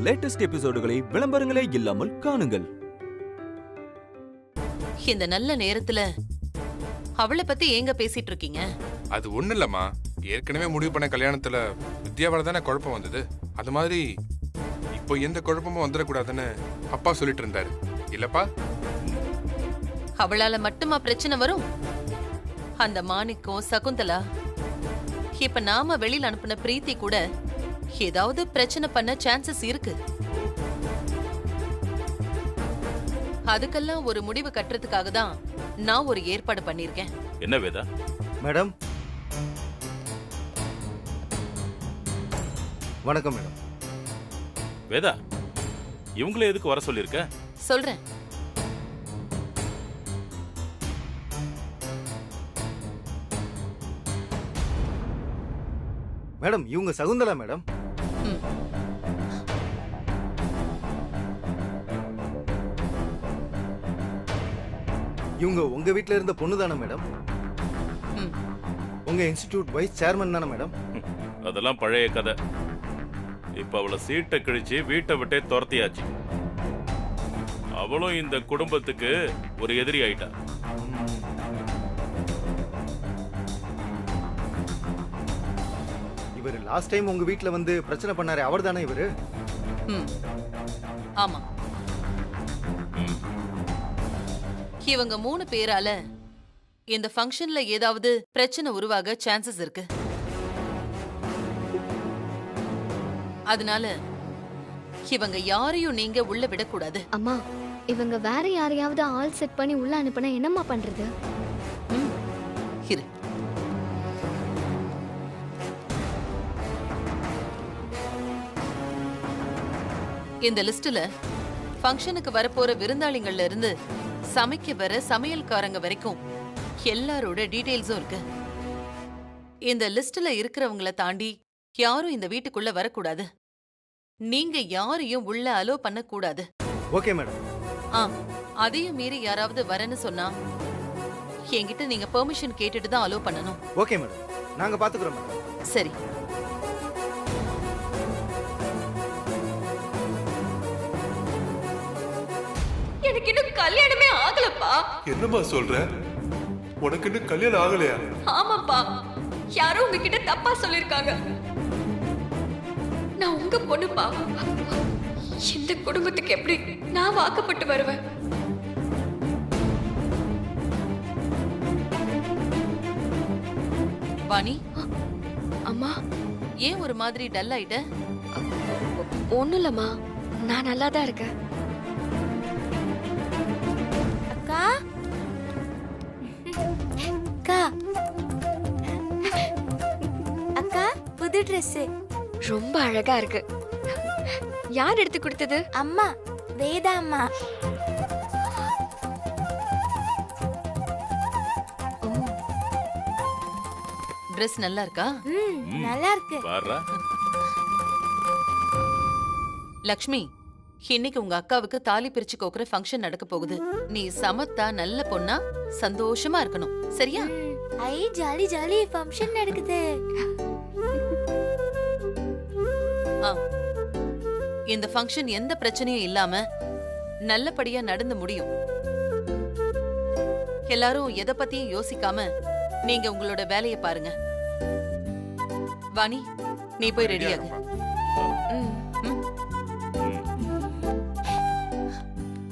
Latest எபிசோடுகளை விளம்பரங்களே இல்லாமல் காணுங்கள். இந்த நல்ல நேரத்துல அவளை பத்தி ஏங்க பேசிட்டு இருக்கீங்க? அது ஒண்ணு இல்லம்மா, ஏற்கனவே முடிவு பண்ண கல்யாணத்துல வித்யாவால தானே குழப்பம் வந்தது. அது மாதிரி இப்போ எந்த குழப்பமும் வந்துடக்கூடாதுன்னு அப்பா சொல்லிட்டு இருந்தாரு இல்லப்பா? அவளால மட்டுமா பிரச்சனை வரும்? அந்த மாணிக்கம், சகுந்தலா, இப்ப நாம வெளியில அனுப்பின பிரீத்தி கூட ஏதாவது பிரச்சனை பண்ண சான்சஸ் இருக்கு. அதுக்கெல்லாம் ஒரு முடிவு கட்டுறதுக்காக தான் நான் ஒரு ஏற்பாடு பண்ணிருக்கேன். என்ன வேதா? மேடம் வணக்கம். மேடம் வேதா, இவங்களே எதுக்கு வர சொல்லிருக்க? சொல்றேன். மேடம் இவங்க சகுந்தலா மேடம். இவங்க உங்க வீட்ல இருந்த பொண்ணு தானே மேடம்? உங்க இன்ஸ்டிடியூட் வைஸ் சேர்மன் தானே மேடம்? அதெல்லாம் பழைய கதை. இப்ப அவளை சீட்டை கிழிச்சு வீட்டை விட்டே துரத்தியாச்சு. அவளும் இந்த குடும்பத்துக்கு ஒரு எதிரி ஆயிட்டா. இவர் லாஸ்ட் டைம் உங்க வீட்ல வந்து பிரச்சனை பண்ணாரு, அவர் தானே இவரு? ஆமா. இவங்க 3 பேரால இந்த ஃபங்க்ஷன்ல ஏதாவது பிரச்சனை உருவாக சான்சஸ் இருக்கு. அதனால இவங்க யாரையும் நீங்க உள்ள விடக்கூடாது. அம்மா, இவங்க வேற யாரையாவது ஆல் செட் பண்ணி உள்ள அனுப்புனா என்னம்மா பண்றது? இரு. இந்த லிஸ்ட்ல ஃபங்க்ஷனுக்கு வரப்போற விருந்தாளிங்கள்ல இருந்து சமைக்க வர சமையல்காரங்க வரைக்கும் எல்லாரோட டீடைல்ஸும் இருக்கு. இந்த லிஸ்ட்ல இருக்கிறவங்கள தாண்டி யாரும் இந்த வீட்டுக்குள்ள வரக்கூடாது. நீங்க யாரையும் உள்ள அலோ பண்ண கூடாது. Okay madam. அதையும் மீறி யாராவது வரேன்னு சொன்னா என்கிட்ட நீங்க பெர்மிஷன் கேட்டுட்டு தான் அலோ பண்ணணும். ஓகே மேடம், நாங்க பாத்துக்கிறோம் மேடம். சரி. எனக்கு இன்னும் கல்யாணமே ஆகலப்பா. என்னம்மா சொல்ற? உனக்கு இன்னும் கல்யாணம் ஆகலையா? ஆமாப்பா, யாரோ உங்ககிட்ட தப்பா சொல்லிருக்காங்க. நான் உங்க பொண்ணுப்பா. இந்த குடும்பத்துக்கு எப்படி நான் வாக்கப்பட்டு வருவேன்? வாணி, அம்மா ஏன் ஒரு மாதிரி டல் ஆயிட்ட? ஒண்ணும் இல்லம்மா, நான் நல்லா தான் இருக்கேன். அக்கா அக்கா அக்கா, புது ட்ரெஸ் ரொம்ப அழகா இருக்கு. யார் எடுத்து கொடுத்தது? அம்மா, வேதா அம்மா. ட்ரெஸ் நல்லா இருக்கா? நல்லா இருக்கு. பாருடா. லக்ஷ்மி, இன்னைக்கு உங்க அக்காவுக்கு தாலி பிரிச்சு கோக்குற ஃபங்க்ஷன் நடக்க போகுது. நீ சமத்தா நல்ல பொண்ணா சந்தோஷமா இருக்கணும், சரியா? ஐ ஜாலி ஜாலி, ஃபங்க்ஷன் நடக்குது. இந்த ஃபங்க்ஷன் எந்த பிரச்சனையும் இல்லாம நல்லபடியா நடந்து முடியும். எல்லாரும் எதை பத்தியும் யோசிக்காம நீங்க உங்களோட வேலையை பாருங்க. வாணி, நீ போய் ரெடியாகு.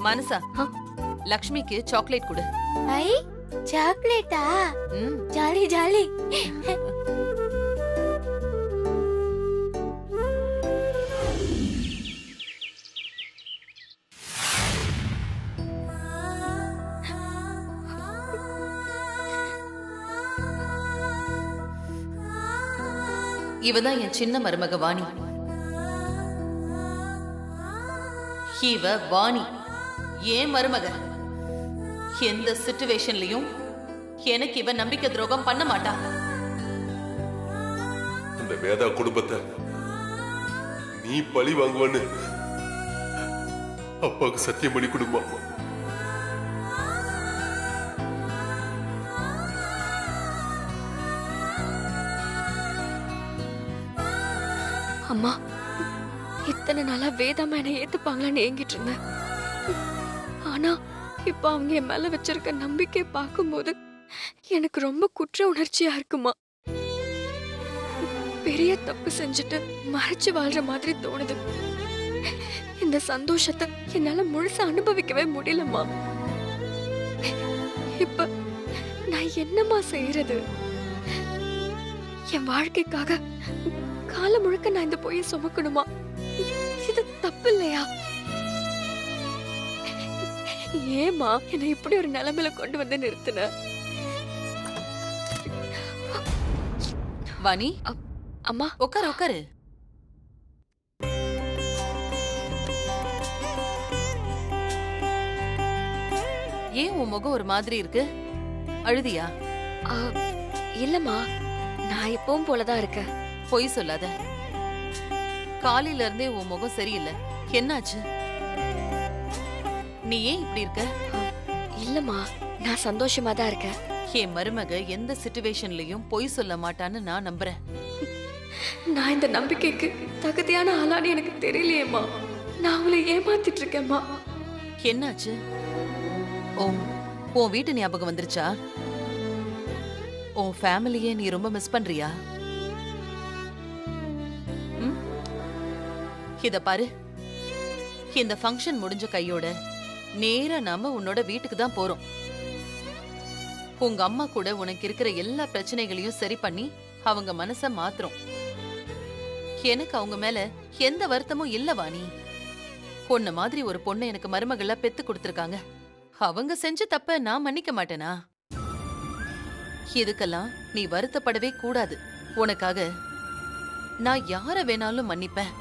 மனசா, லக்ஷ்மிக்கு சாக்லேட் கொடு. ஐ சாக்லேட்டா? Jolly jolly. இவதான் என் சின்ன மருமக வாணி. இவ வாணி ஏன் மருமக. எந்த சிச்சுவேஷன்லயும் எனக்கு இவ நம்பிக்கை துரோகம் பண்ண மாட்டா. இந்த வேதா குடும்பத்தை நீ பழி வாங்குவன்னு அப்பாவுக்கு சத்தியம் பண்ணி கொடுமா. அம்மா, இத்தனை நாளா வேதாமா என்னை ஏத்துப்பாங்களான்னு ஏங்கிட்டு இருந்தேன். ஆனா இப்ப அவங்க என் மேல வச்சிருக்க நம்பிக்கை பார்க்கும்போது எனக்கு ரொம்ப குற்ற உணர்ச்சியா இருக்குமா. பெரிய தப்பு செஞ்சுட்டு மறைச்சு வாழ்ற மாதிரி தோணுது. இந்த சந்தோஷத்தை என்னால முழுசா அனுபவிக்கவே முடியலம்மா. இப்ப நான் என்னம்மா செய்யறது? என் வாழ்க்கைக்காக காலம் முழுக்க நான் இந்த பொய்யை சுமக்கணுமா? இது தப்பு இல்லையா? ஏமா என்னை இப்படி ஒரு நிலைமையில கொண்டு வந்து நிறுத்தின? வாணி, அம்மா உட்காரு உட்காரு. ஏன் உன் முகம் ஒரு மாதிரி இருக்கு? அழுதியா? இல்லம்மா, நான் எப்பவும் போலதான் இருக்கேன். பொய் சொல்லாத. காலையில இருந்தே உன் முகம் சரியில்லை. என்னாச்சு? நீ ஏன் இப்படி இருக்க? இல்லம்மா, நான் சந்தோஷமா தான் இருக்கேன். என் மருமக எந்த சிச்சுவேஷன்லயும் பொய் சொல்ல மாட்டான்னு நான் நம்புறேன். நான் இந்த நம்பிக்கைக்கு தகுதியான ஆளான்னு எனக்கு தெரியலையேம்மா. நான் அவங்களை ஏமாத்திட்டு இருக்கேம்மா. என்னாச்சு? உன் வீட்டு ஞாபகம் வந்துருச்சா? உன் ஃபேமிலியே நீ ரொம்ப மிஸ் பண்றியா? இத பாரு, இந்த ஃபங்க்ஷன் முடிஞ்ச கையோட நேரா நாம உன்னோட வீட்டுக்கு தான் போறோம். உங்க அம்மா கூட உனக்கு இருக்கிற எல்லா பிரச்சனைகளையும் சரி பண்ணி அவங்க மனச மாத்துறோம். எனக்கு அவங்க மேல எந்த வருத்தமும் இல்ல வாணி. பொண்ணு மாதிரி ஒரு பொண்ணு எனக்கு மருமகளா பெத்து கொடுத்திருக்காங்க. அவங்க செஞ்ச தப்ப நான் மன்னிக்க மாட்டேனா? இதுக்கெல்லாம் நீ வருத்தப்படவே கூடாது. உனக்காக நான் யார வேணாலும் மன்னிப்பேன்,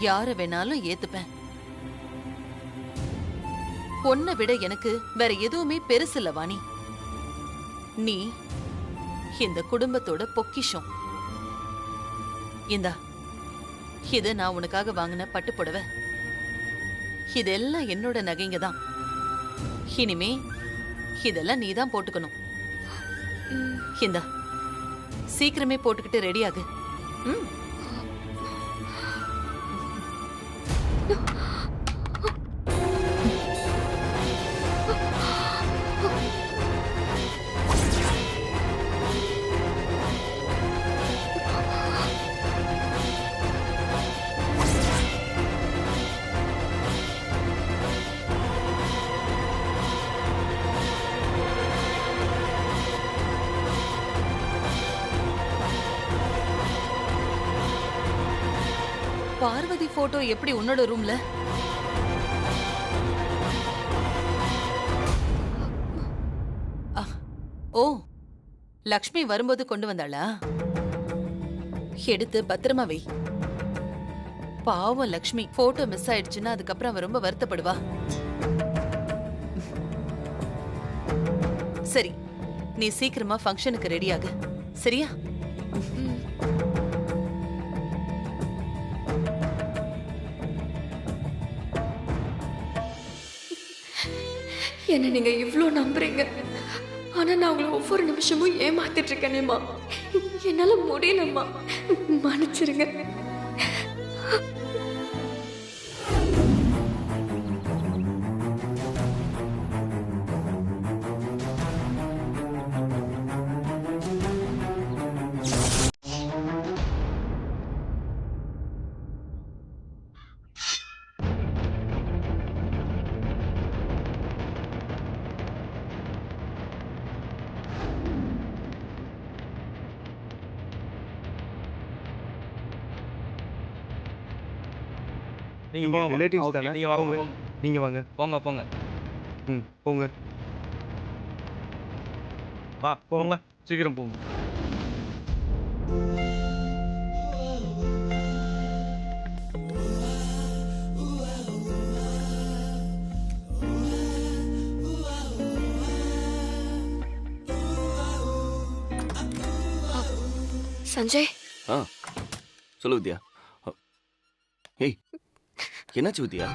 யார வேணாலும் ஏத்துப்பேன். பொண்ணை விட எனக்கு வேற எதுவுமே பெருசில்ல வாணி. நீ இந்த குடும்பத்தோட பொக்கிஷம். இந்தா, இது நான் உனக்காக வாங்கின பட்டு புடவை. இதெல்லாம் என்னோட நகைங்க தான். இனிமே இதெல்லாம் நீதான் போட்டுக்கணும். இந்தா, சீக்கிரமே போட்டுக்கிட்டு ரெடியாகு. பார்வதி போட்டோ எப்படி உன்னோட ரூம்ல? ஓ, லக்ஷ்மி வரும்போது கொண்டு வந்தாளா? எடுத்து பத்திரமா வை. பாவம் லக்ஷ்மி, போட்டோ மிஸ் ஆயிடுச்சுன்னா அதுக்கப்புறம் அவ ரொம்ப வருத்தப்படுவா. சரி, நீ சீக்கிரமா ஃபங்க்ஷனுக்கு ரெடியாகு. சரியா? என்ன நீங்க இவ்ளோ நம்புறீங்க, ஆனா நான் உங்களை ஒவ்வொரு நிமிஷமும் ஏமாத்திட்டு இருக்கேனேம்மா. என்னால முடியலம்மா, மன்னிச்சிருங்க. நீங்க போங்க, ரிலேட்டிவ்ஸ் தானே? நீங்க வாங்க, நீங்க வாங்க. போங்க போங்க. போங்க. வா போங்க, சீக்கிரம் போங்க. சஞ்சய். சொல்லு வித்யா. ஏய், என்னாச்சு வித்யா?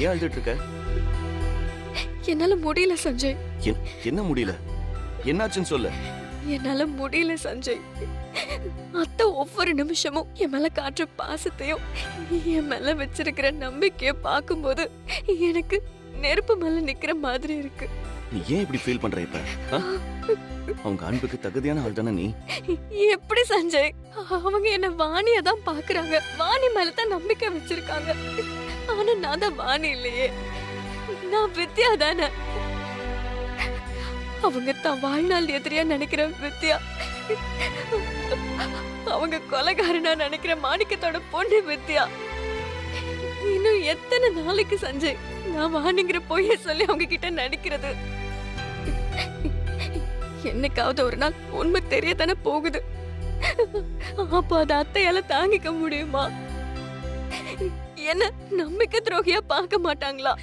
ஏன் அழுதுட்டு இருக்க? என்னால முடியல சஞ்சய். என்ன முடியல? என்னாச்சுன்னு சொல்லு. என்னால முடியல சஞ்சய். அத்தை ஒவ்வொரு நிமிஷமும் என் மேல காட்டுற பாசத்தையும் என் மேல வச்சிருக்கிற நம்பிக்கைய பார்க்கும்போது எனக்கு நெருப்பு மேல நிக்கிற மாதிரி இருக்கு. நீ ஏன் இப்படி ஃபீல் பண்ற இப்ப? அவங்க அன்புக்கு தகுதியான ஆள் தானே நீ? எப்படி சஞ்சய்? அவங்க என்ன வாணியா தான் பாக்குறாங்க, வாணி மேலதான் நம்பிக்கை வச்சிருக்காங்க. ஆனா நான் தான் வாணி இல்லையே, நான் வித்யா தானே. அவங்க தான் வாழ்நாள் எதிரியா நினைக்கிற வித்யா, அவங்க கொலைகாரனா நினைக்கிற மாணிக்கத்தோட பொண்ணு வித்யா. இன்னும் எத்தனை நாளைக்கு சஞ்சய் நான் வாணிங்கிற பொய்ய சொல்லி அவங்க கிட்ட நடிக்கிறது? என்னைக்காவது ஒரு நாள் உண்மை தெரியத்தானே போகுது. அப்ப அது அத்தையால தாங்கிக்க முடியுமா? என்ன நம்பிக்கை துரோகியா பார்க்க மாட்டாங்களா?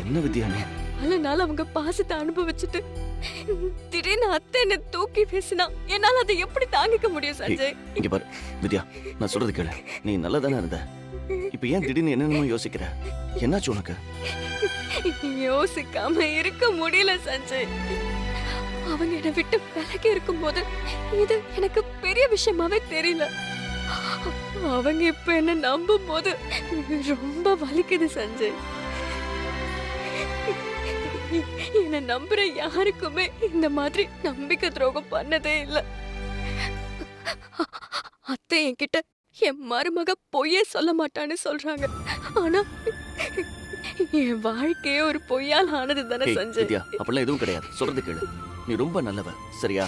என்ன வித்யா நீ? பல நாள் அவங்க பாசத்தை அனுபவிச்சுட்டு திடீர்னு அத்தை என்ன தூக்கி பேசினா என்னால அதை எப்படி தாங்கிக்க முடியும் சஞ்சய்? இங்க பாரு வித்யா, நான் சொல்றது கேளு. நீ நல்லதானே இருந்த, இப்ப ஏன் திடீர்னு என்னென்னமோ யோசிக்கிற? என்னாச்சு உனக்கு? யோசிக்காம இருக்க முடியல சஞ்சய். அவங்க என்னை விட்டு விலகி இருக்கும் போது இது எனக்கு பெரிய விஷயமாவே தெரியல. அவங்க இப்ப என்ன நம்பும் போது ரொம்ப வலிக்குது சஞ்சய். என்ன நம்புற யாருக்குமே இந்த மாதிரி நம்பிக்கை துரோகம் பண்ணதே இல்ல. அத்தை என்கிட்ட என் மருமக பொய்யே சொல்ல மாட்டான்னு சொல்றாங்க. ஆனா என் வாழ்க்கையே ஒரு பொய்யால் ஆனது தானே சஞ்சய். அப்படிலாம் எதுவும் கிடையாது, சொல்றது கேளு. நீ ரொம்ப நல்லவ, சரியா?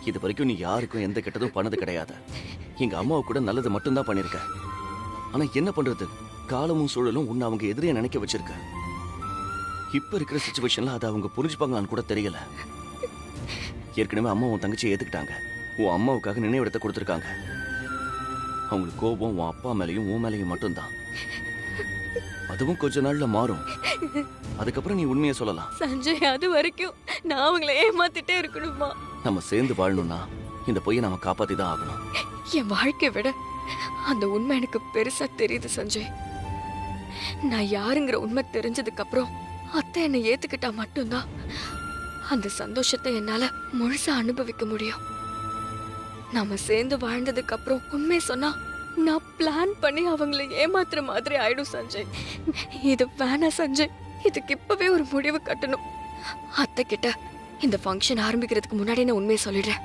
இது வரைக்கும் நீ யாருக்கும் எந்த கெட்டதும் பண்ணது கிடையாது. எங்க அம்மாவை கூட நல்லது மட்டும்தான் பண்ணிருக்க. ஆனா என்ன பண்றது, காலமும் சூழலும் உன்னை அவங்க எதிரே நினைக்க வச்சிருக்க. இப்ப இருக்கிற சிச்சுவேஷன்ல அதை அவங்க புரிஞ்சுப்பாங்களான்னு கூட தெரியல. ஏற்கனவே அம்மா உன் தங்கச்சியை ஏத்துக்கிட்டாங்க, உன் அம்மாவுக்காக நினைவிடத்தை கொடுத்துருக்காங்க. அவங்களுக்கு கோபம் உன் அப்பா மேலையும் உன் மேலையும் மட்டும்தான். அதுவும் கொஞ்ச நாள்ல மாறும். அதுக்கப்புறம் நீ உண்மையை சொல்லலாம். சஞ்சய், அது வரைக்கும் நான் அவங்களை ஏமாத்திட்டே இருக்கணுமா? நம்ம சேர்ந்து வாழணும்னா இந்த பொய்யை நாம காப்பாத்தி தான் ஆகணும். என் வாழ்க்கையை விட அந்த உண்மை எனக்கு பெருசா தெரியுது சஞ்சய். நான் யாருங்கிற உண்மை தெரிஞ்சதுக்கு அப்புறம் அத்தை என்னை ஏத்துக்கிட்டா மட்டும்தான் அந்த சந்தோஷத்தை என்னால முழுசா அனுபவிக்க முடியும். நாம சேர்ந்து வாழ்ந்ததுக்கு அப்புறம் உண்மையை சொன்னா நான் பிளான் பண்ணி அவங்களை ஏமாத்துற மாதிரி ஆயிடும் சஞ்சய். இது வேணாம் சஞ்சய், இதுக்கு இப்பவே ஒரு முடிவு கட்டணும். அத்தை கிட்ட இந்த ஃபங்க்ஷன் ஆரம்பிக்கிறதுக்கு முன்னாடி நான் உண்மையை சொல்லிடுறேன்.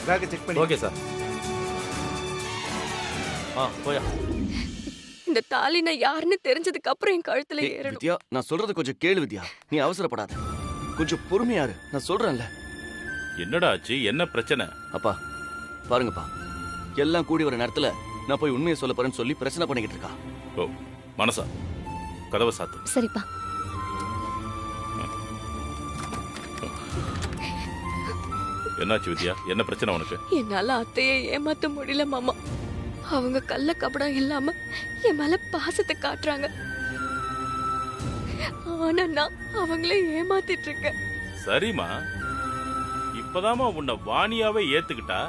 பேக்கை செக் பண்ணி. Okay sir. போயா. இந்த தாலி நான் யாருன்னு தெரிஞ்சதுக்கு அப்புறம் என் கழுத்துல ஏறணும். வித்யா, நான் சொல்றது கொஞ்சம் கேளு வித்யா. நீ அவசரப்படாத, கொஞ்சம் பொறுமையா இரு. நான் சொல்றேன்ல. என்னடா ஆச்சு, என்ன பிரச்சனை? அப்பா பாருங்கப்பா, எல்லாம் கூடி வர நேரத்துல நான் போய் உண்மையை சொல்ல போறேன்னு சொல்லி பிரச்சனை பண்ணிக்கிட்டு இருக்கா. ஓ மனசா, கதவை சாத்து. சரிப்பா. என்னாச்சு வித்யா, என்ன பிரச்சனை உனக்கு? என்னால அத்தையை ஏமாத்த முடியல மாமா. அவங்க கள்ள கபடம் இல்லாம என் மேல பாசத்தை காட்டுறாங்க. ஆனா நான் அவங்களே ஏமாத்திட்டு இருக்கேன். சரிம்மா, இப்பதாமா உன்னை வாணியாவே ஏத்துக்கிட்டா,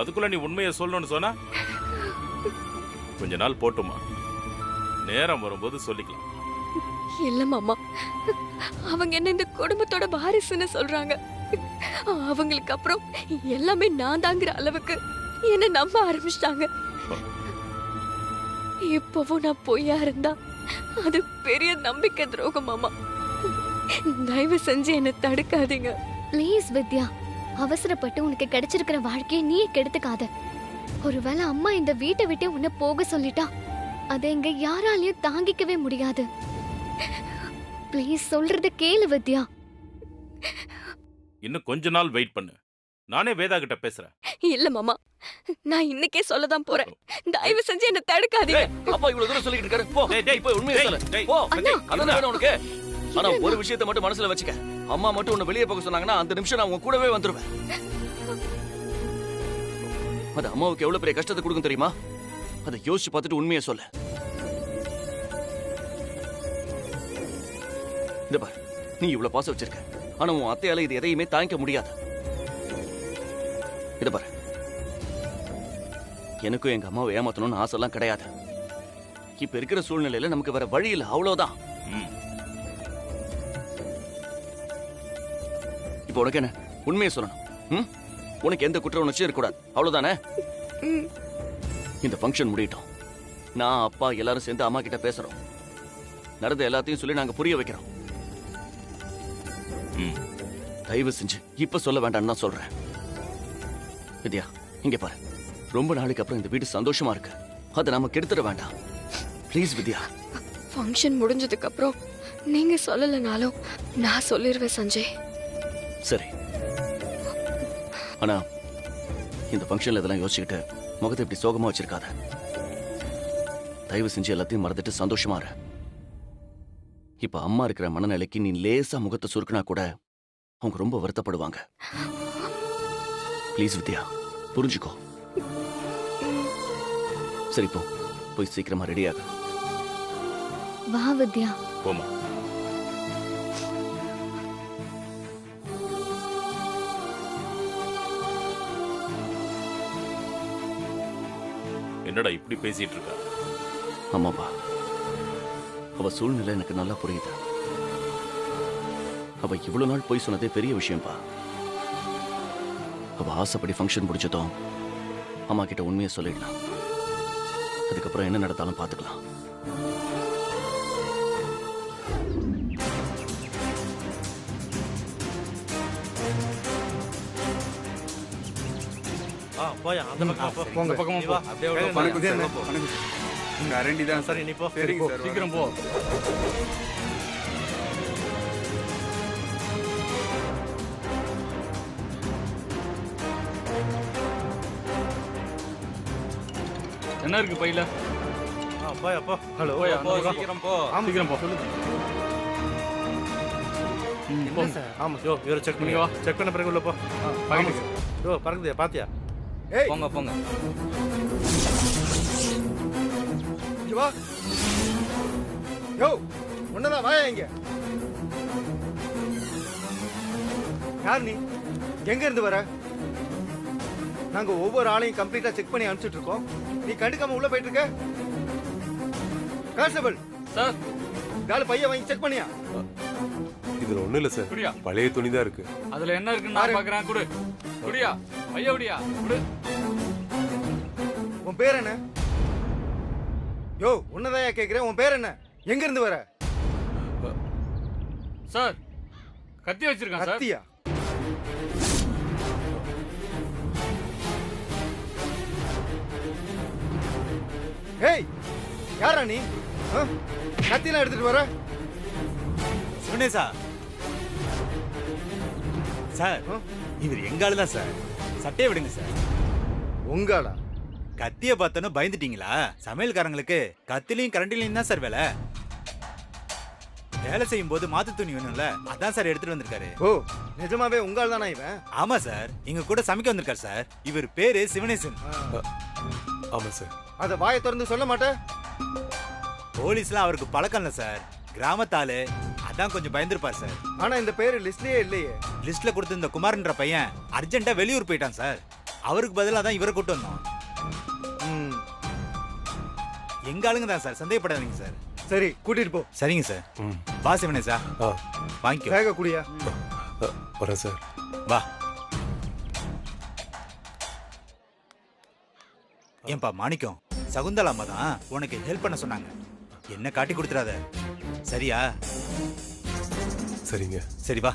அதுக்குள்ள நீ உண்மையை சொல்லணும்னு சொன்னா கொஞ்ச நாள் போட்டுமா, நேரம் வரும்போது சொல்லிக்கலாம். இல்ல மாமா, அவங்க என்ன இந்த குடும்பத்தோட வாரிசுன்னு சொல்றாங்க. அவங்களுக்கு அப்புறம் எல்லாமே நான் தாங்கிற அளவுக்கு என்ன நம்ப ஆரம்பிச்சிட்டாங்க. இப்பவும் நான் பொய்யா இருந்தா அது பெரிய நம்பிக்கை துரோகம் மாமா. தயவு செஞ்சு என்ன தடுக்காதீங்க ப்ளீஸ் வித்யா. அவசரப்பட்டு உனக்கு கிடைச்சிருக்கிற வாழ்க்கையை நீ கெடுத்துக்காத. ஒருவேளை அம்மா இந்த வீட்டை விட்டு உன்னை போக சொல்லிட்டா அதை இங்க யாராலையும் தாங்கிக்கவே முடியாது. ப்ளீஸ் சொல்றத கேளு வித்யா. இன்னும் கொஞ்ச நாள் வெயிட் பண்ணு, நானே வேதா கிட்ட பேசுறேன். இல்ல மாமா, நான் இன்னைக்கே சொல்லதான் போறேன். தயவு செஞ்சு என்ன தடுக்காதீங்க. அப்பா இவ்வளவு தூரம் சொல்லிட்டு இருக்காரு. போ போய் உண்மையை சொல்லு. போ. அதான் வேணும் உனக்கு. ஆனா ஒரு விஷயத்தை மட்டும் மனசுல வச்சுக்க. அம்மா மட்டும் உன்னை வெளியே போக சொன்னாங்கன்னா அந்த நிமிஷம் நான் உன் கூடவே வந்துருவேன். அது அம்மாவுக்கு எவ்வளவு பெரிய கஷ்டத்தை கொடுக்கும் தெரியுமா? அதை யோசிச்சு பார்த்துட்டு உண்மையை சொல்லு. இந்த பார், நீ இவ்வளவு பாசம் வச்சிருக்க, ஆனா உன் அத்தையால இது எதையுமே தாங்கிக்க முடியாது. இத பாரு, எனக்கும் எங்க அம்மாவை ஏமாத்தணும்னு ஆசைலாம் கிடையாது. இப்ப இருக்கிற சூழ்நிலையில நமக்கு வேற வழி இல்ல, அவ்வளவுதான். இப்ப உனக்கு என்ன, உண்மையை சொல்லணும். உனக்கு எந்த குற்ற உணர்ச்சியும் இருக்கக்கூடாது, அவ்வளவுதானே? இந்த ஃபங்க்ஷன் முடியட்டும். நான் அப்பா எல்லாரும் சேர்ந்து அம்மா கிட்ட பேசுறோம். நடந்த எல்லாத்தையும் சொல்லி நாங்க புரிய வைக்கிறோம். தயவு செஞ்சு இப்ப சொல்ல வேண்டாம்னு நான் சொல்றேன். வித்யா, இங்க பாரு. ரொம்ப நாளைக்கு அப்புறம் இந்த வீடு சந்தோஷமா இருக்கு. அதை நாம கெடுத்துட வேண்டாம். Please Vidya. ஃபங்க்ஷன் முடிஞ்சதுக்கு அப்புறம் நீங்க சொல்லலனாலும் நான் சொல்லிடுவேன் சஞ்சய். சரி. ஆனா இந்த ஃபங்க்ஷன்ல இதெல்லாம் யோசிச்சுக்கிட்டு முகத்தை இப்படி சோகமா வச்சிருக்காத. தயவு செஞ்சு எல்லாத்தையும் மறந்துட்டு சந்தோஷமா இரு. இப்ப அம்மா இருக்கிற மனநிலைக்கு நீ லேசா முகத்தை சுருக்கினா கூட அவங்க ரொம்ப வருத்தப்படுவாங்க. ப்ளீஸ் வித்யா, புரிஞ்சுக்கோ. சரி, போய் சீக்கிரமா ரெடியாக. வா வித்யா. போமா. என்னடா இப்படி பேசிட்டு இருக்கா? ஆமாப்பா, அவ சூழ்நிலை எனக்கு நல்லா புரியுது. அவ இவ்வளவு நாள் போய் சொன்னதே பெரிய விஷயம்ப்பா. அவ ஆசைப்படி ஃபங்க்ஷன் முடிச்சதும் அம்மா கிட்ட உண்மையை சொல்லிடலாம். அதுக்கப்புறம் என்ன நடந்தாலும் பாத்துக்கலாம். போயா அந்த பக்கம் போ. போங்க. இந்த பக்கமா போ. அப்படியே உள்ள போ. கேரண்டி தான். சரி நீ போ. சரிங்க சார். சீக்கிரம் போ. என்ன இருக்கு பையில? போயா போ. ஹலோ. போயா போ, சீக்கிரம் போ. ஆமா, சீக்கிரம் போ. சொல்லுங்க. போ. ஆமா யோ இவரை செக் பண்ணி வா. செக் பண்ண பிறகு உள்ள போ. பாக்கெட். யோ பறக்குதே பாத்தியா? ஏய், போங்க போங்க. இங்க வா. யோ, உன்னதான் வாயா இங்க. யார் நீ? எங்க இருந்து வர? நாங்க ஒவ்வொரு ஆளையும் கம்ப்ளீட்டா செக் பண்ணி அனுப்பிச்சிட்டு இருக்கோம். நீ கண்டுக்காம உள்ள போயிட்டு இருக்க. கான்ஸ்டபிள் சார், கால பைய வாங்கி செக் பண்ணியா? இதுல ஒண்ணும் இல்ல சார், குடியா. பழைய துணி தான் இருக்கு. அதுல என்ன இருக்குன்னு நான் பாக்குறேன். குடு. குடியா. ஐயா குடியா. குடு. உன் பேர் என்ன? யோ, உன்னதான் கேக்குறேன். உன் பேர் என்ன? எங்க இருந்து வர? சார், கத்தி வச்சிருக்கான் சார். கத்தியா? ஏய், யாரா நீ? கத்திலாம் எடுத்துட்டு வர? சுனேசா சார், இவர் எங்க ஆளு தான் சார். சட்டையை விடுங்க சார். உங்களா? கத்திய பார்த்தோன்னு பயந்துட்டீங்களா? சமையல்காரங்களுக்கு கத்திலையும் கரண்டிலையும் தான் சார் வேலை. வேலை செய்யும் போது மாத்து துணி வேணும்ல, அதான் சார் எடுத்துட்டு வந்திருக்காரு. ஓ, நிஜமாவே உங்கள் தானா இவன்? ஆமா சார், எங்க கூட சமைக்க வந்திருக்காரு சார். இவர் பேரு சிவனேசன். ஆமா சார். அத வாயை திறந்து சொல்ல மாட்டேன். போலீஸ்லாம் அவருக்கு பழக்கம் இல்ல சார். கிராமத்தாளு, அதான் கொஞ்சம் பயந்துருப்பார் சார். ஆனா இந்த பேரு லிஸ்ட்லயே இல்லையே. லிஸ்ட்ல கொடுத்த இந்த குமார்ன்ற பையன் அர்ஜென்ட்டா வெளியூர் போயிட்டான் சார். அவருக்கு பதிலா தான் இவரை கூட்டு வந்தோம். எங்க ஆளுங்க தான் சார், சந்தேகப்படாதீங்க சார். சரி, கூட்டிட்டு போ. சரிங்க சார். வா சிவனேசா, வாங்கிக்கோ. வேக குடியா. வரேன் சார். வா. ஏன்பா மாணிக்கம், சகுந்தலா அம்மா தான் உனக்கு ஹெல்ப் பண்ண சொன்னாங்க. என்ன காட்டி கொடுத்துறாத, சரியா? சரிங்க. சரி வா.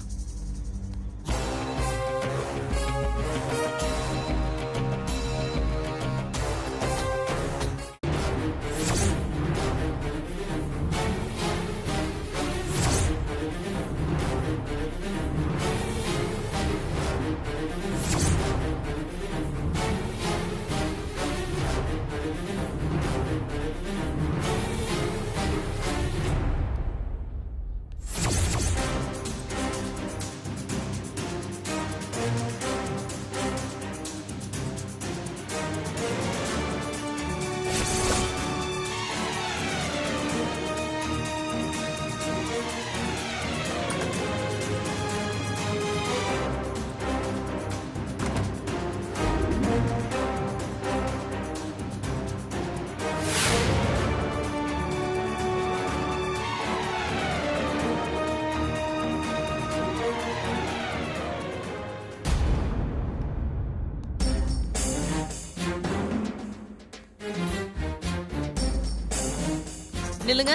நில்லுங்க.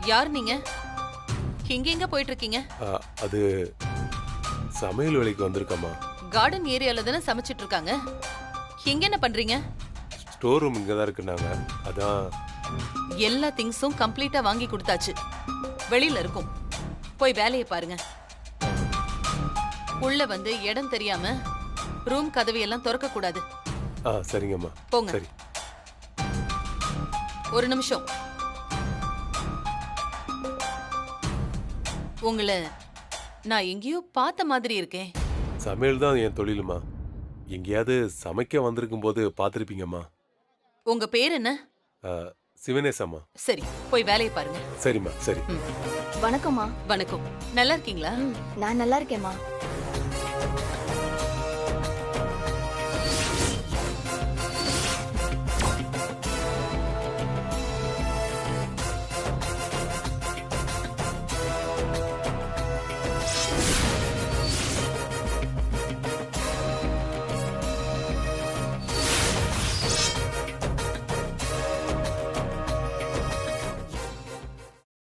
யார் நீங்க? இங்க எங்க போயிட்டு இருக்கீங்க? அது சமையல் வேலைக்கு வந்திருக்கம்மா. கார்டன் ஏரியால தானே சமைச்சிட்டு இருக்காங்க. இங்க என்ன பண்றீங்க? ஸ்டோர் ரூம் இங்க தான் இருக்குனாங்க. அதான் எல்லா திங்ஸும் கம்ப்ளீட்டா வாங்கி கொடுத்தாச்சு. வெளியில இருக்கும். போய் வேலையை பாருங்க. உள்ள வந்து இடம் தெரியாம ரூம் கதவை எல்லாம் திறக்க கூடாது. சரிங்கம்மா. போங்க. சரி. ஒரு நிமிஷம். உங்களை நான் எங்கேயோ பார்த்த மாதிரி இருக்கேன். சமையல் தான் என் தொழிலுமா. எங்கேயாவது சமைக்க வந்திருக்கும் போது பார்த்துருப்பீங்கம்மா. உங்க பேர் என்ன? சிவனேசம்மா. சரி, போய் வேலையை பாருங்க. சரிம்மா. சரி. வணக்கம்மா. வணக்கம். நல்லா இருக்கீங்களா? நான் நல்லா இருக்கேம்மா.